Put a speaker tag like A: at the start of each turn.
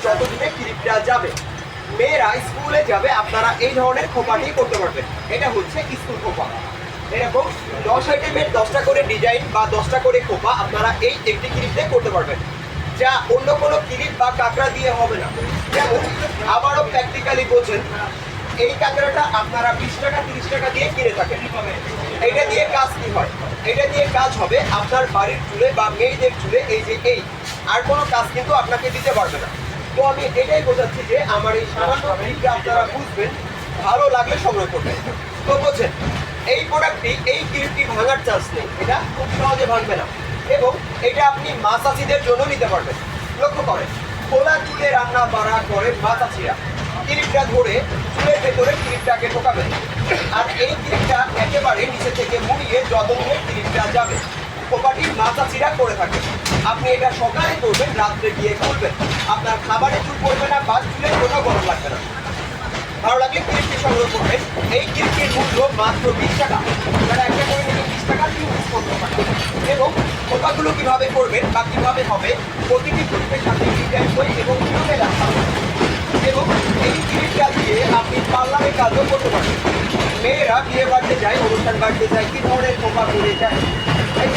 A: যত দূরে ক্লিপটা যাবে। মেয়েরা স্কুলে যাবে, আপনারা এই ধরনের খোপাটি করতে পারবেন। এটা হচ্ছে স্কুল খোপা। এরকম 10 আইটেমের 10টা করে ডিজাইন বা 10টা করে খোপা আপনারা এই একটি ক্লিপ দিয়ে করতে পারবেন, যা অন্য কোনো ক্লিপ বা কাঁকড়া দিয়ে হবে না। যেমন আবারও প্র্যাকটিক্যালি বোঝেন, এই কাঁকড়াটা আপনারা 20 টাকা 30 টাকা দিয়ে কিনে থাকেন। এটা দিয়ে কাজ কি হয়? এটা দিয়ে কাজ হবে আপনার বাড়ির চুলে বা মেয়েদের চুলে, এই যে এই, আর কোনো কাজ কিন্তু আপনাকে দিতে পারবে না। তো আমি এটাই বোঝাচ্ছি যে আমার এই সামান্য ক্লিপটা আপনারা বুঝবেন, ভালো লাগলে সংগ্রহ করবেন। তো বোঝেন, এই প্রোডাক্টটি, এই ক্লিপটি ভাঙার চান্স নেই, এটা খুব সহজে ভাঙবে না। এবং এটা আপনি মাছাচিদের জন্য নিতে পারবেন। লক্ষ্য করেন, খোলা চুলে রান্না বাড়া করে মাছাচিরা ক্লিপটা ধরে চুলের ভেতরে ক্লিপটাকে ঢোকাবেন, আর এই ক্লিপটা একেবারে নিচে থেকে মুড়িয়ে যত দূরে ক্লিপটা যাবে। খোপাটি মাছাচিরা করে থাকে। আপনি এটা সকালে করবেন, রাত্রে গিয়ে খুলবেন, আপনার খাবারে চুল পড়বে না বা চুলের কোনো গরম লাগবে না। ভালো লাগলে ক্লিপটি সংগ্রহ করবেন। এই ক্লিপটির মূল্য মাত্র 20 টাকা। যারা একটা করে নিলে 20 টাকা ইউজ করতে পারবেন। এবং খোপাগুলো কিভাবে করবেন বা কিভাবে হবে, প্রতিটি ক্লিপের সাথে ডিজাইন বই এবং কিভাবে রাখা হবে। এবং এই ক্লিপটা দিয়ে আপনি পার্লারে কাজও করতে পারবেন। মেয়েরা বিয়ে বাড়িতে যায়, অনুষ্ঠান বাড়িতে যায়, কি ধরনের খোপা করে যায়, এই যে